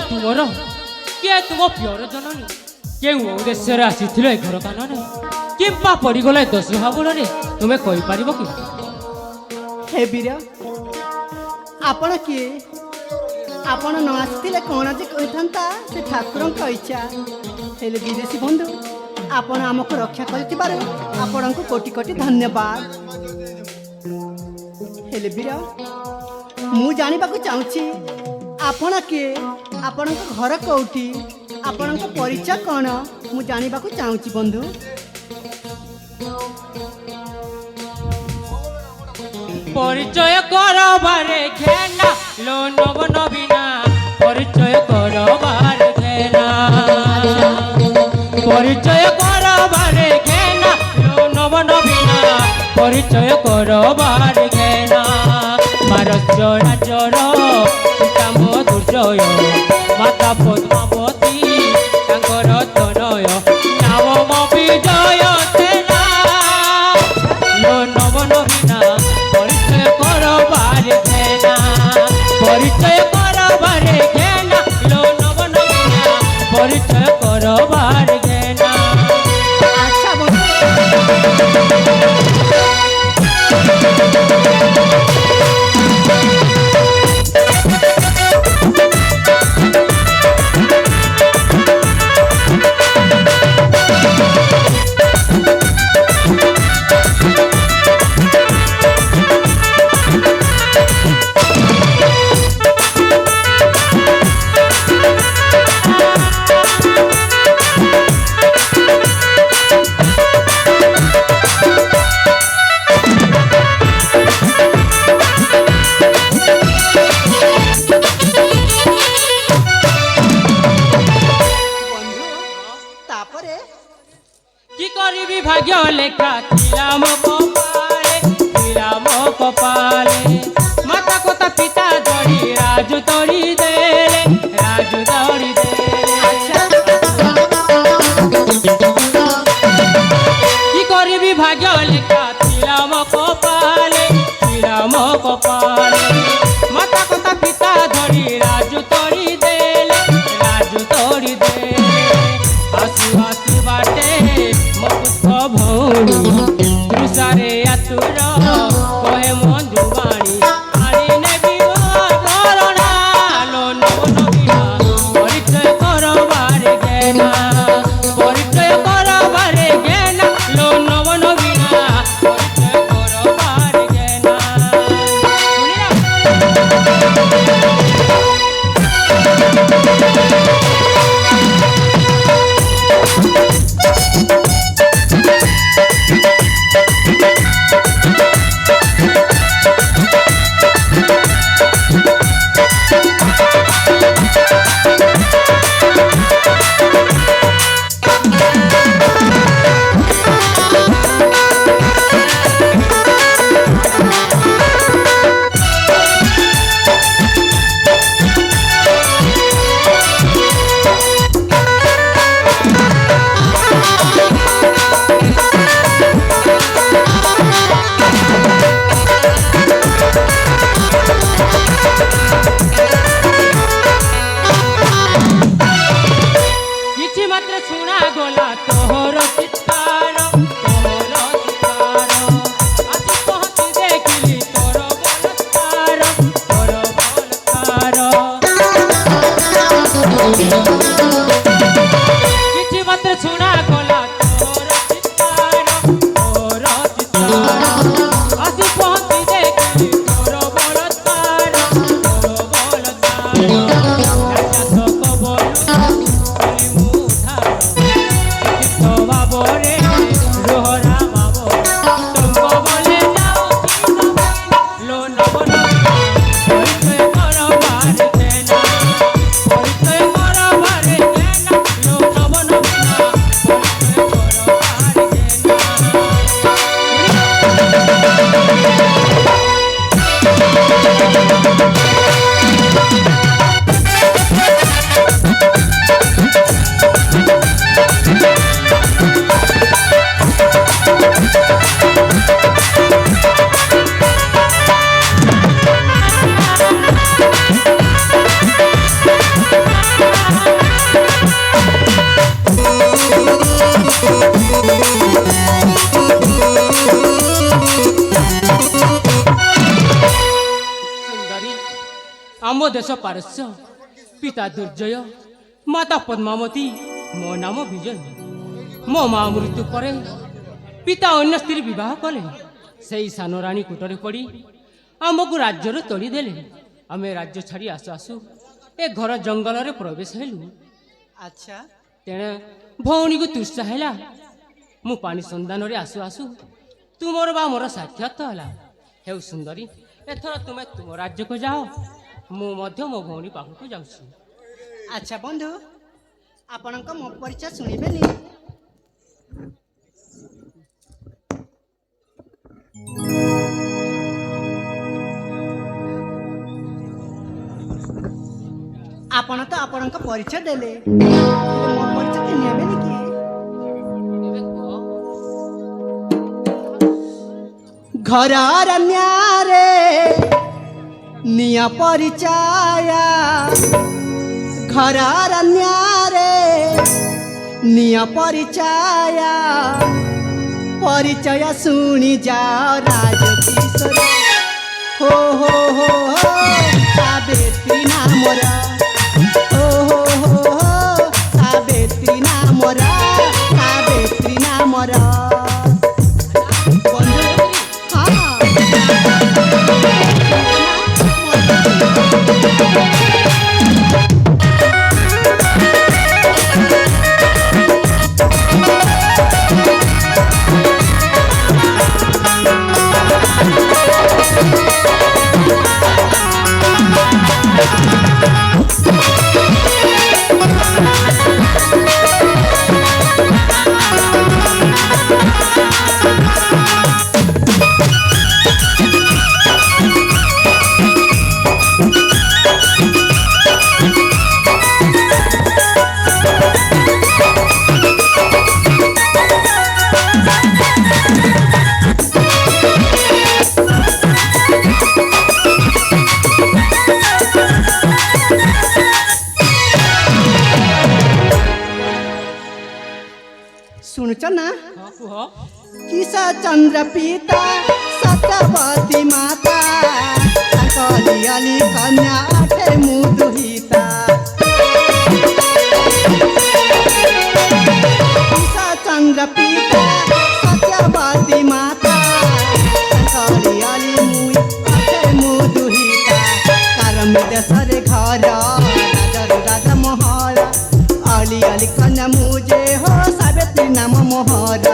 ତୁମର କିଏ ତୁମ ପ୍ରିୟର ଜନନୀ କେଉଁ ଉଦ୍ଦେଶ୍ୟରେ ଆସିଥିଲ ଏ ଘର କାନରେ କିମ୍ବା ପଡ଼ିଗଲା ଏ ଦୋଷ ଭାବନରେ ତୁମେ କହିପାରିବ କି? हे वीर आपण किए आपण न आसते कौन जे कही से ठाकुर इच्छा हेले विदेशी बंधु आपण आमको रक्षा कर कोटि कोटि धन्यवाद। हेले वीर मु जानिबा को चाहूची आपण किए आपण घर कौटी आपण परिचय कौन मु जानिबा को चाहूची बंधु। परिचय करबारे घेना लो नव नवीना परिचय करबारे घेना परिचय करबारे घेना लो नव नवीना परिचय करबारे घेना मारचरा चर पिता मधुजय माता पद्मावती तांकर तनय नाम विजय सेना लो नव नवीना परिचय करबारे घेना लो नव नवीना परिचय करबारे घेना। अच्छा भाग्य लेखा थिला मो कपाले माता कोता पिता दड़ी राजू दड़ी देले की करी भाग्य लेखा थिला मो कपाले माता कोता पिता दड़ी राजू दड़ी देले आसु आसु बाटे मो भौणी तृषारे आतुर कहे मंजुवाणी आनी नेबी करणा लो नव नवीना परिचय करबारे घेना परिचय करबारे घेना लो नव नवीना परिचय करबारे घेना। ଦେଶ ପାରସ୍ୟ, ପିତା ଦୁର୍ଜୟ, ମାତା ପଦ୍ମାବତୀ, ମୋ ନାମ ବିଜୟ। ମୋ ମା ମୃତ୍ୟୁ ପରେ ପିତା ଅନ୍ୟ ସ୍ତ୍ରୀ ବିବାହ କଲେ। ସେଇ ସାନ ରାଣୀ କୁଟରେ ପଡ଼ି ଆମକୁ ରାଜ୍ୟରୁ ତୋଳିଦେଲେ। ଆମେ ରାଜ୍ୟ ଛାଡ଼ି ଆସୁ ଆସୁ ଏ ଘର ଜଙ୍ଗଲରେ ପ୍ରବେଶ ହେଲୁ। ଆଚ୍ଛା ତେଣେ ଭଉଣୀକୁ ତୃଷା ହେଲା। ମୁଁ ପାଣି ସନ୍ଧାନରେ ଆସୁ ଆସୁ ତୁମର ବା ମୋର ସାକ୍ଷାତ ହେଲା। ହେଉ ସୁନ୍ଦରୀ, ଏଥର ତୁମେ ତୁମ ରାଜ୍ୟକୁ ଯାଅ, ମୁଁ ମଧ୍ୟ ମୋ ଭଉଣୀ ପାଖକୁ ଯାଉଛି। ଆଚ୍ଛା ବନ୍ଧୁ, ଆପଣଙ୍କ ମୋ ପରିଚୟ ଶୁଣିବେନି? ଆପଣ ତ ଆପଣଙ୍କ ପରିଚୟ ଦେଲେ, ହେଲେ ମୋ ପରିଚୟ କି ନେବେନି କି? ଏବେ କୁହ। ଘରର ନ୍ୟାରେ ନିଅ ପରିଚୟ, ଘରର ନ୍ୟାରେ ନିଅ ପରିଚୟ, ପରିଚୟ ଶୁଣି ଯାଅ ରାଜକିଶୋର। ହୋ ହୋ ହୋ ହୋ ସାବିତ୍ରୀ ନାମର, ହୋ ହୋ ହୋ ହୋ ସାବିତ୍ରୀ ନାମର, ସାବିତ୍ରୀ ନାମର। ବନ୍ଧୁ ହଁ ଶୁଣୁଛ ନା? ହଁ କୁହ। କିସ ଚନ୍ଦ୍ର ପିତା ସତ୍ୟବତୀ ମାତା, ତାଙ୍କ ଦିଆଲି କନ୍ୟା ଅଟେ ମୁଁ ଦୁହିତା। କିସ ଚନ୍ଦ୍ର ପିତା ସତ୍ୟବତୀ ମାତା, ତାଙ୍କ ଦିଆଲି ଅଟେ ମୁଁ ଦୁହିତା। କାରମ ଦେଶରେ ଘର ରାଜର ରାଜା ମହଲ, ଅଲି ଅଲି କନ୍ୟା ମୁଁ ଯେ ହୋ ସାବିତ୍ରୀ ନାମ ମୋହର।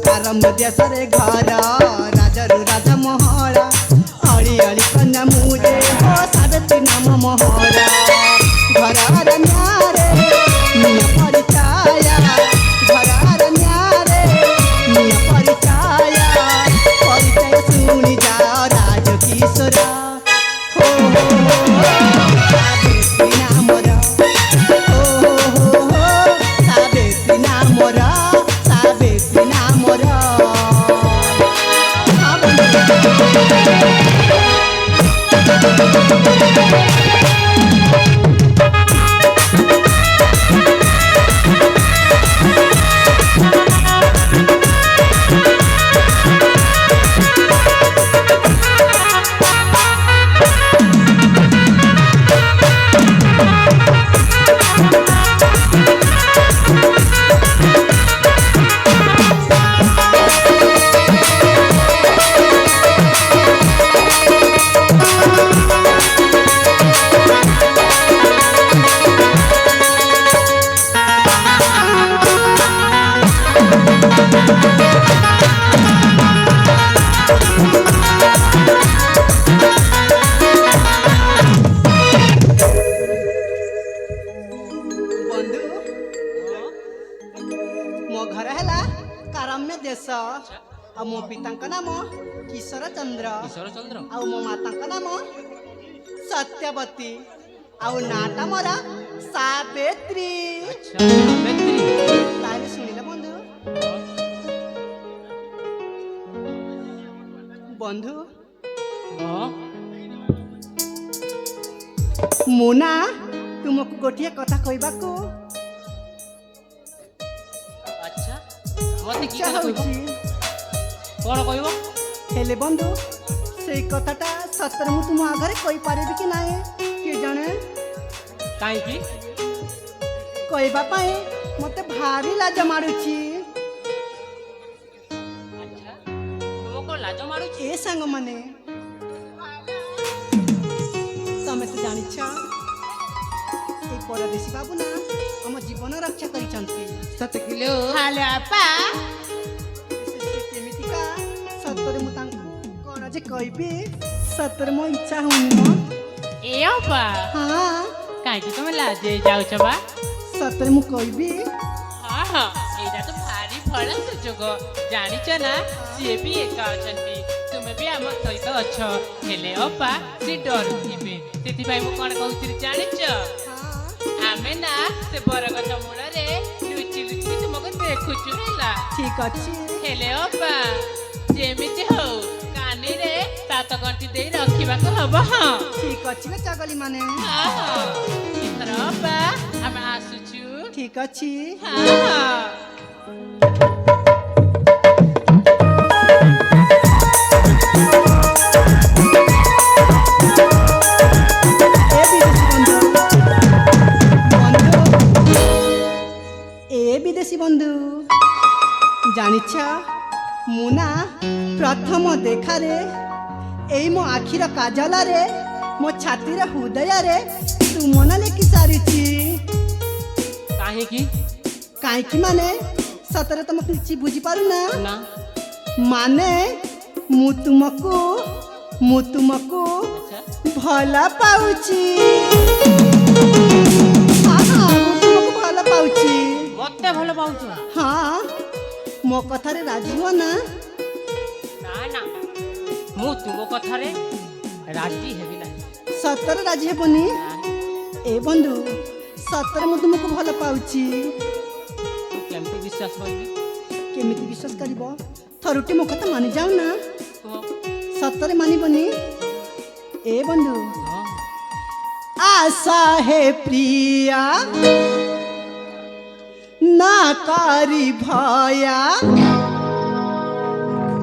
କାରମ ଦେଶରେ ଘର ରାଜରୁ ରାଜା ମହଳ, ଅଳି ଅଳି କନ୍ୟା ମୁଁ ଯେ ହୋ ସାବିତ୍ରୀ ନାମ ମୋହର। ଘରର ନ୍ୟାରେ ନିଅ ପରିଚୟ, ଘରର ନ୍ୟାରେ ନିଅ ପରିଚୟ, ପରିଚୟ ଶୁଣି ଯାଅ ରାଜକିଶୋର। ହୋ ହୋ ହୋ ସାବିତ୍ରୀ ନାମର, ହୋ ହୋ ହୋ ସାବିତ୍ରୀ ନାମର, ସାବିତ୍ରୀ ନାମର। ବନ୍ଧୁ, ମୋ ଘର ହେଲା କାରମ୍ୟ ଦେଶ, ଆଉ ମୋ ପିତାଙ୍କ ନାମ କିଶୋର ଚନ୍ଦ୍ର, କିଶୋର ଚନ୍ଦ୍ର। ଆଉ ମୋ ମାତାଙ୍କ ନାମ ସତ୍ୟବତୀ, ଆଉ ନାଁଟା ମୋର ସାବିତ୍ରୀ। ଆଚ୍ଛା, ସାବିତ୍ରୀ। ତାହେଲେ ଶୁଣିଲେ ବନ୍ଧୁ? ବନ୍ଧୁ ହଁ ମୁଁ ନା ତୁମକୁ ଗୋଟିଏ କଥା କହିବାକୁ ଆଚ୍ଛା, ମତେ କି ଇଚ୍ଛା କଥା କହିବ? ହଉଛି, କଣ କହିବ? ହେଲେ ବନ୍ଧୁ ସେଇ କଥାଟା ସତରେ ମୁଁ ତୁମ ଆଗରେ କହିପାରିବି କି ନାହିଁ କିଏ ଜାଣେ କାହିଁକି? କହିବା ପାଇଁ ମତେ ଭାରି ଲାଜ ମାଡୁଛି। ଆଚ୍ଛା, ତୁମକୁ ଲାଜ ମାଡୁଛି? ଏ ସାଙ୍ଗମାନେ, ତମେ ତ ଜାଣିଛ এই ପରଦେଶୀ ବାବୁ ନା ଆମ ଜୀବନ ରକ୍ଷା କରିଛନ୍ତି। ସତ କିଲୋ ହ୍ୟାଲୋ ଆପା। ସେ କେମିତିକା ସତରେ ମୁଁ ତାଙ୍କୁ କ'ଣ ଯେ କହିବି, ସତରେ ମୋ ଇଚ୍ଛା ହଉନି ମ। ଏ ଆପା ହଁ କାହିଁକି ତମେ ଲାଜେଇ ଯାଉଛ ବା? ସତରେ ମୁଁ କହିବି। ହଁ ହଁ ଏଇଟା ତ ଭାରି ଭଲ ସୁଯୋଗ। ଜାଣିଛ ନା ସିଏ ବି ଏକା ଅଛନ୍ତି, ତୁମେ ବି ଆମ ସହିତ ଅଛ। ହେଲେ ଅପା ସେ ଡରୁଥିବେ, ସେଥିପାଇଁ ମୁଁ କ'ଣ କହୁଥିଲି ଜାଣିଛ? ଆମେ ନା ସେ ବରଗଛ ମୂଳରେ ଲୁଚି ଲୁଚି ତୁମକୁ ଦେଖୁଛୁ ହେଲା। ଠିକ ଅଛି। ହେଲେ ଅପା ଯେମିତି ହଉ କାନିରେ 7 ଗଣ୍ଠି ଦେଇ ରଖିବାକୁ ହବ। ହଁ ଠିକ ଅଛି ନା ଚଗଲି ମାନେ। ଏଥର ଅପା ଆମେ ଆସୁଛୁ। ଠିକ ଅଛି। ଏ ବିଦେଶୀ ବନ୍ଧୁ, ଜାଣିଛ ମୁଁ ନା ପ୍ରଥମ ଦେଖାରେ ଏଇ ମୋ ଆଖିର କାଜଲରେ ମୋ ଛାତିର ହୃଦୟରେ ତୁମ ନା ଲେଖି ସାରିଛି। କାହିଁକି? କାହିଁକି ମାନେ ସତରେ ତମେ କିଛି ବୁଝିପାରୁନା? ନା। ମାନେ ମୁଁ ତୁମକୁ ଆଚ୍ଛା, ଭଲ ପାଉଛି। ହଁ ହଁ, ମୁଁ ତୁମକୁ ଭଲ ପାଉଛି। ମତେ ଭଲ ପାଉଛ? ହଁ, ମୋ କଥାରେ ରାଜି ହୁଅ ନା? ନା ନା, ମୁଁ ତୁମ କଥାରେ ରାଜି ହେବି ନାହିଁ। ସତରେ ରାଜି ହେବନି? ନାହିଁ। ଏ ବନ୍ଧୁ, ସତରେ ମୁଁ ତୁମକୁ ଭଲ ପାଉଛି। ତୁ କେମିତି ବିଶ୍ୱାସ କରିବି? କେମିତି ବିଶ୍ୱାସ କରିବ? ଥରୁଟି ମୋ କଥା ମାନି ଯାଉ ନା। କୁହ। ସତରେ ମାନିବନି? ଏ ବନ୍ଧୁ, ହଁ। आशा है प्रिया ना कारी भया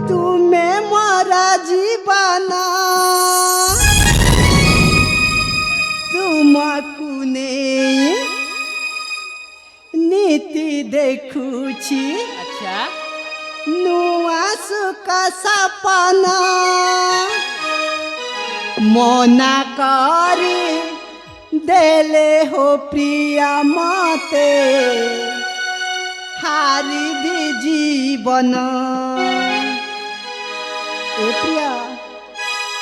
तुम्हें मोरा जीवना तुमको नहीं नीति देखुछि अच्छा, नुआ सुख सपना मना करी देले हो प्रिया मते हारी भी जीवन। ए प्रिया,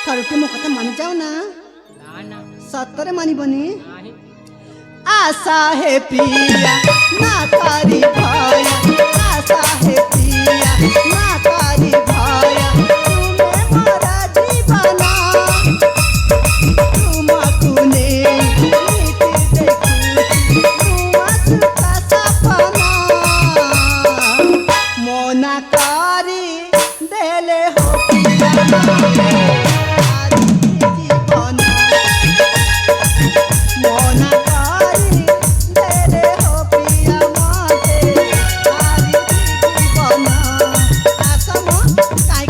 थरुटी मो कथा मानि जाओ ना। ना ना, सतरे मानिबनी? नाही। आशा है प्रिया ना करी भया, आशा है प्रिया ना करी भया तुम्हें मोरा जीवना तुमको नहीं नीति देखुछि नुआ सुख सपना मोना करी देले हो प्रिया जीवन मोना करी देले हो प्रिया मते हारी जीवन आसम काई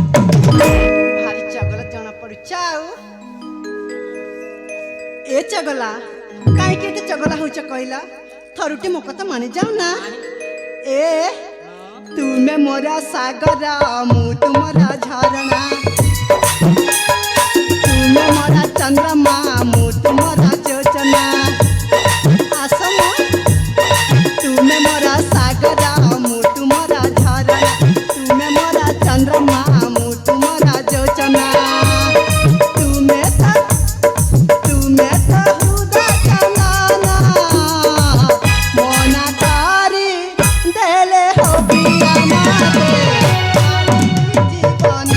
भारी चगला जाना पड़ुचा ए चगला काई के चगला होच कहला थरुटी मो कथा मानि जाऊ ना। ए तुमे मोरा सागर मु तुमरा झरना तुमे मोरा चंद्रमा मु तुमरा जोचना आसम तुमे मोरा सागर मु तुमरा झरना तुमे मोरा चंद्रमा मु तुमरा जोचना तुमे तो हृदय चंदना मोना कारी देले हो प्रिया मते जीवन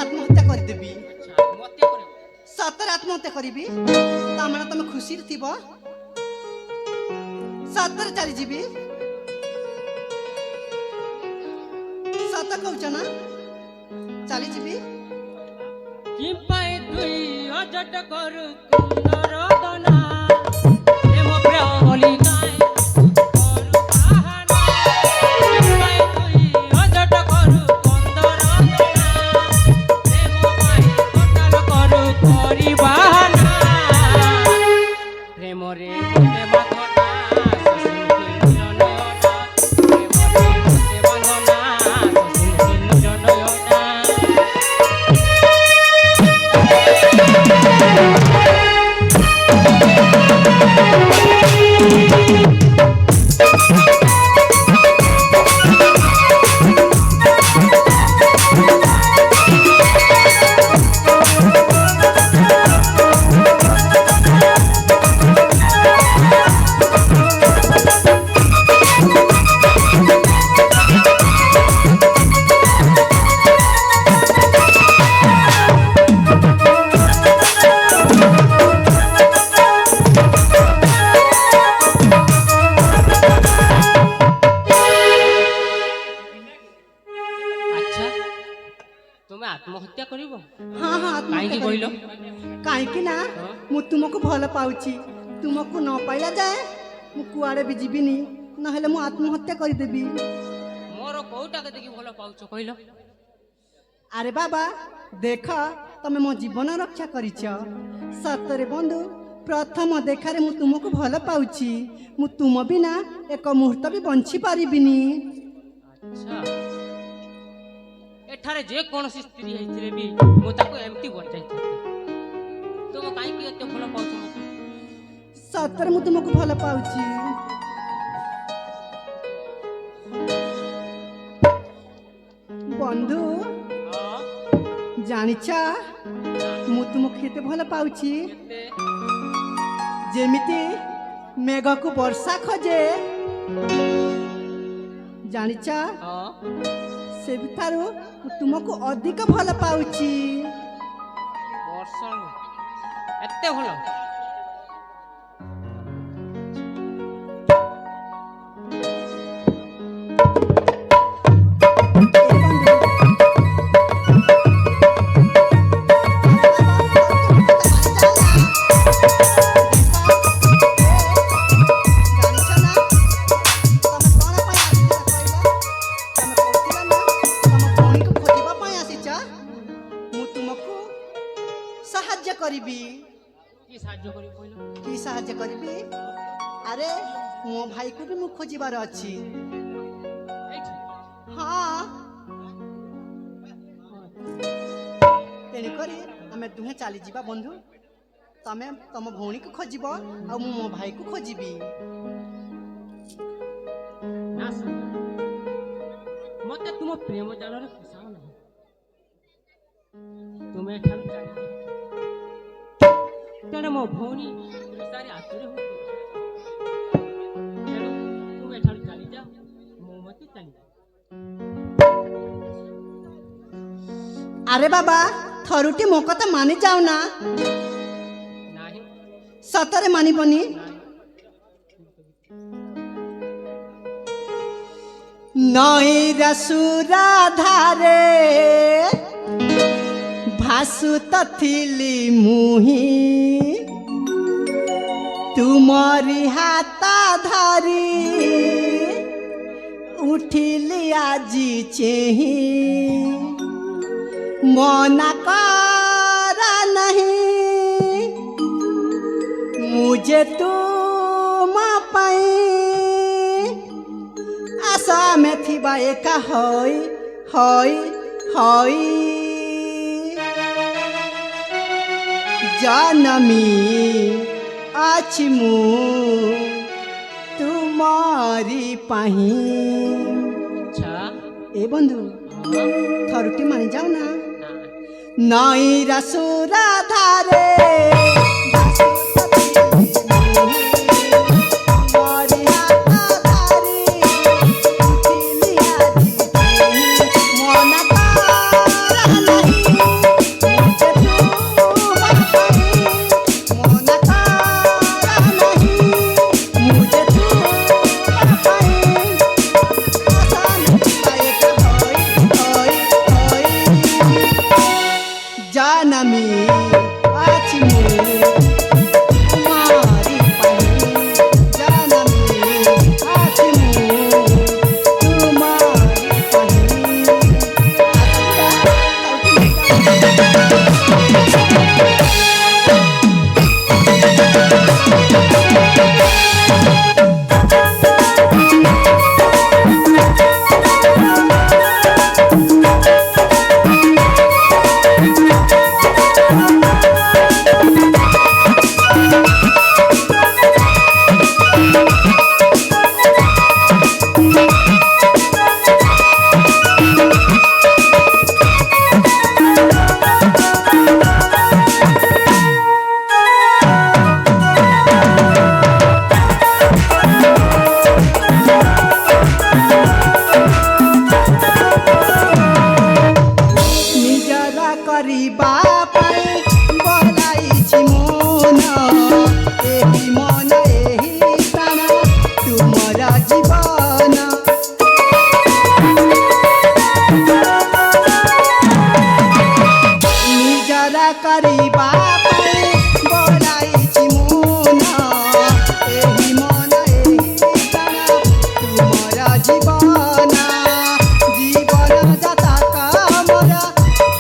ଆତ୍ମହତ୍ୟା କରିଦେବି। ଆତ୍ମହତ୍ୟା କରିବ? ସତରେ ଆତ୍ମହତ୍ୟା କରିବି। ତାମାନେ ତମେ ଖୁସିରେ ଥିବ? ସତରେ ଚାଲିଯିବି? ସତ କହୁଛ ନା? ଚାଲିଯିବି? কি পাই তুই অজট করু কুন্দর দনা প্রেম প্রেমলি গায় করু বাহানা কি পাই তুই অজট করু কুন্দর দনা প্রেম পাই কটাল করু করি বাহানা প্রেম রে মতে বাঁধনা সসুকে নিরনয়না প্রেম রে মতে বাঁধনা সসুকে নিরনয়না আচ্ছা তুমি আত্মহত্যা করিব ହଁ ହଁ କାହିଁକି ଆତ୍ମହତ୍ୟା କହିଲ? କରିବି। କାହିଁକି ନା ମୁଁ ତୁମକୁ ଭଲ ପାଉଛି। ତୁମକୁ ନ ପାଇଲା ଯାଏ ମୁଁ କୁଆଡ଼େ ବି ଯିବିନି। ନହେଲେ ମୁଁ ଆତ୍ମହତ୍ୟା କରିଦେବି। ମୋର କୋଉଟାକେ ଦେଖି ଭଲ ପାଉଛ କହିଲ? ଆରେ ବାବା ଦେଖ ତମେ ମୋ ଜୀବନ ରକ୍ଷା କରିଛ। ସତରେ ବନ୍ଧୁ ପ୍ରଥମ ଦେଖାରେ ମୁଁ ତୁମକୁ ଭଲ ପାଉଛି। ମୁଁ ତୁମ ବିନା ଏକ ମୁହୂର୍ତ୍ତ ବି ବଞ୍ଚି ପାରିବିନି। ଆଚ୍ଛା ଏଠାରେ ଯେକୌଣସି ସ୍ତ୍ରୀ ହେଇଥିଲେ ବି ମୁଁ ତାକୁ ଏମିତି ବଞ୍ଚାଇଥାନ୍ତି। ତୁମ କାହିଁକି ଏତେ ଭଲ ପାଉଛ ମୋତେ? ସତରେ ମୁଁ ତୁମକୁ ଭଲ ପାଉଛି। ବନ୍ଧୁ ହଁ ଜାଣିଛ ମୁଁ ତୁମକୁ କେତେ ଭଲ ପାଉଛି? କେତେ? ଯେମିତି ମେଘକୁ ବର୍ଷା ଖୋଜେ। ଜାଣିଛ ହଁ ସେଠାରୁ ମୁଁ ତୁମକୁ ଅଧିକ ଭଲ ପାଉଛି। ବର୍ଷଣ ଏତେ ଭଲ? ସାହାଯ୍ୟ କରିବି। କି ସାହାଯ୍ୟ କରିବ କହିଲ? କି ସାହାଯ୍ୟ କରିବି? ଆରେ ମୋ ଭାଇକୁ ବି ମୁଁ ଖୋଜିବାର ଅଛି। ଏଇଠି ହଁ ତେଣୁକରି ଆମେ ଦୁହେଁ ଚାଲିଯିବା ବନ୍ଧୁ। ତମେ ତମ ଭଉଣୀକୁ ଖୋଜିବ ଆଉ ମୁଁ ମୋ ଭାଇକୁ ଖୋଜିବି। ନା ସାଙ୍ଗ, ମୋତେ ତୁମ ପ୍ରେମ ଜାଲରେ ଫସାଅ ନାହିଁ। ତୁମେ ଏଠାରୁ ଚାଲିଯାଅ। ତେଣୁ ମୋ ଭଉଣୀ ତୃଷାରେ ଆତୁର ହୋଇଥିବ। ତେଣୁ ତୁମେ ଏଠାରୁ ଚାଲିଯାଅ, ମୁଁ ମୋତେ ଚାଲିଯାଅ। ଆରେ ବାବା ଥରୁଟି ମୋ କଥା ମାନି ଯାଉ ନା। ନାହିଁ ସତରେ ମାନିବନି? ନଈର ସୁରାଧାରେ ଭାସୁତ ଥିଲି ମୁହିଁ। ତୁମରି ହାତ ଧରି ଉଠିଲି ଆଜି ଚେହିଁ। ମନା କର ନାହିଁ ମୁଁ ଯେ ତୁମ ପାଇଁ ଆଶା ଆମେ ଥିବା ଏକା ହୋଇ ହୋଇ ହୋଇ। ଜନମି ଅଛି ମୁଁ ତୁମରି ପାଇଁ। ଆଚ୍ଛା ଏ ବନ୍ଧୁ ହଁ ଥରୁଟି ମାନି ଯାଉ ନା। ନା ନଈର ସୁରାଧାରେ ତୁମରି ହାତ ଧରି ଉଠିଲି ଆଜି ଚେହିଁ। ମନା କର ନାହିଁ କରିବା ପାଇଁ ବଲାଇଛି ମନ ଏହି ମନ ଏହି ପ୍ରାଣ ତୁମର ଜୀବନ ନିଜର କରିବା ପାଇଁ ବଲାଇଛି ମନ ଏହି ମନ ଏହି ପ୍ରାଣ ତୁମର ଜୀବନ ଜୀବନ ଯାତକ ମୋର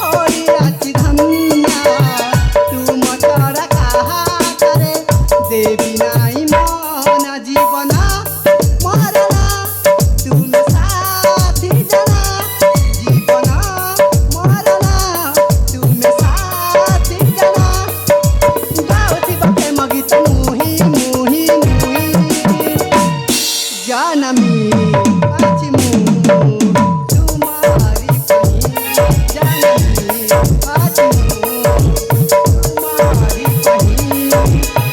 ହୋଇଅଛି ଧନ୍ୟ ତୁମ ଛଡ଼ା କାହାଠାରେ ଦେବି ନାହିଁ ମନ ଜୀବନ ମରଣ ତୁମେ ସାଥି ଜନ ଜୀବନ ମରଣ ତୁମେ ସାଥି ଜନ ଗାଉଥିବା ପ୍ରେମ ଗୀତ ମୁହିଁ ମୁହିଁ ମୁହିଁ ଜାନମୀ ଆଜି ମୁଁ ତୁମାରି ପାଇଁ ଜାନମୀ ଆଜି ମୁଁ ତୁମାରି ପାଇଁ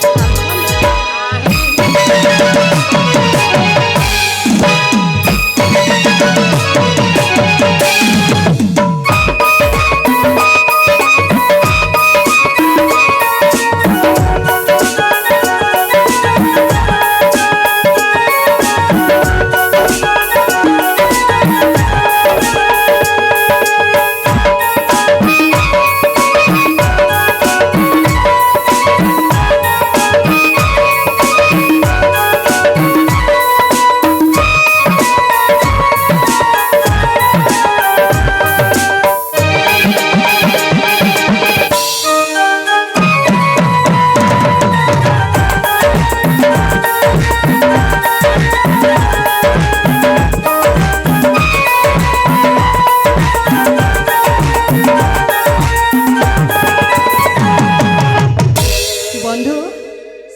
ବନ୍ଧୁ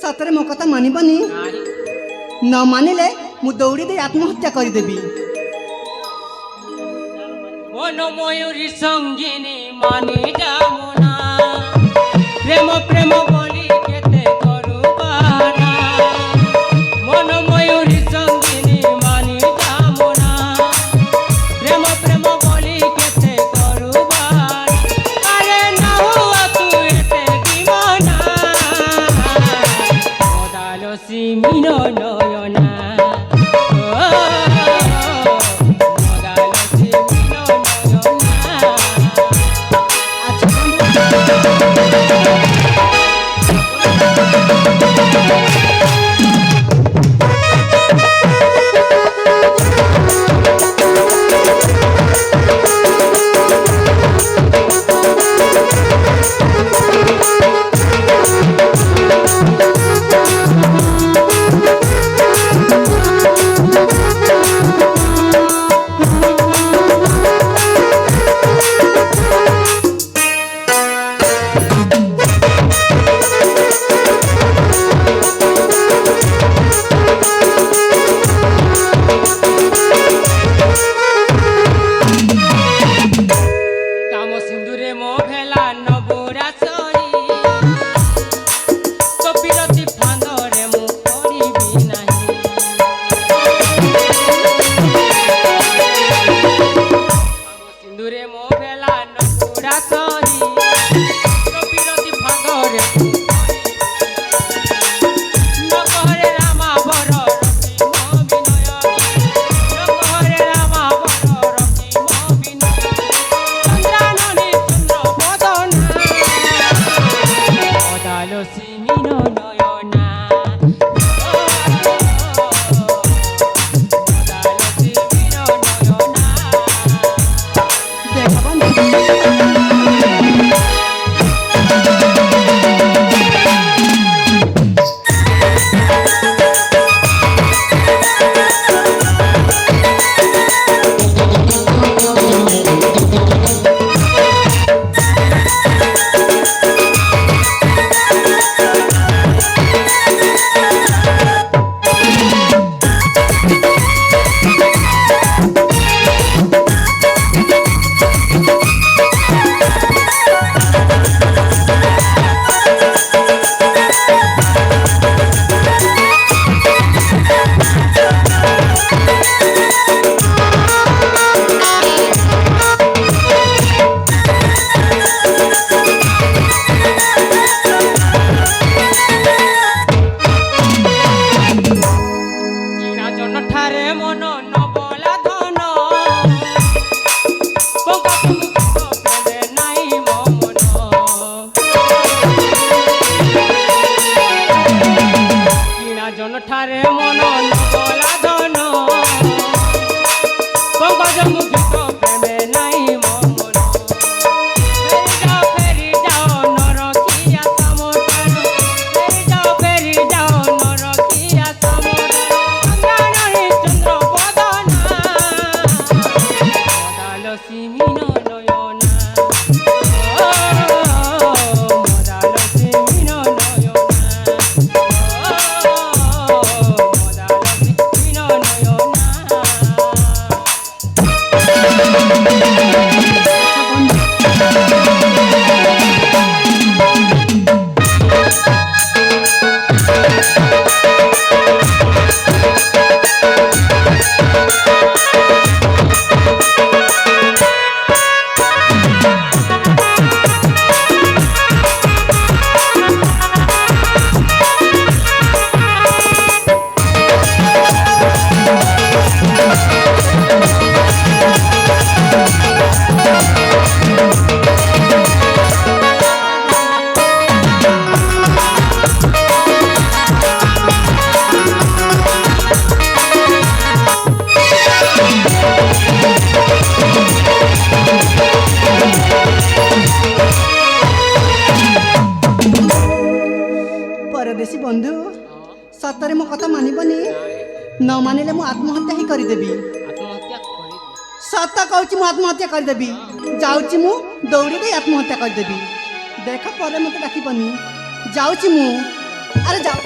ସତରେ ମୋ କଥା ମାନିବନି ନ ମାନିଲେ ମୁଁ ଦୌଡ଼ି ଦେଇ ଆତ୍ମହତ୍ୟା କରିଦେବି মন ময়ূরী সঙ্গিনী মানে যামনা প্রেম প্রেম বলি কেতে করু বানা মন ময়ূরী সঙ্গিনী মানে যামনা প্রেম প্রেম বলি কেতে করু বানা আরে না হুয়া তু এতে দিওয়ানা মদালসি মিন নয়না আচ্ছা ସତରେ ମୋ କଥା ମାନିବନି ନ ମାନିଲେ ମୁଁ ଆତ୍ମହତ୍ୟା ହିଁ କରିଦେବି ଆତ୍ମହତ୍ୟା କରିବି। ସତ କହୁଛି ମୁଁ ଆତ୍ମହତ୍ୟା କରିଦେବି ଯାଉଛି ମୁଁ ଦୌଡ଼ି ଦେଇ ଆତ୍ମହତ୍ୟା କରିଦେବି ଦେଖ ପରେ ମୋତେ ଡାକିବନି ଯାଉଛି ମୁଁ ଆରେ ଯାଉ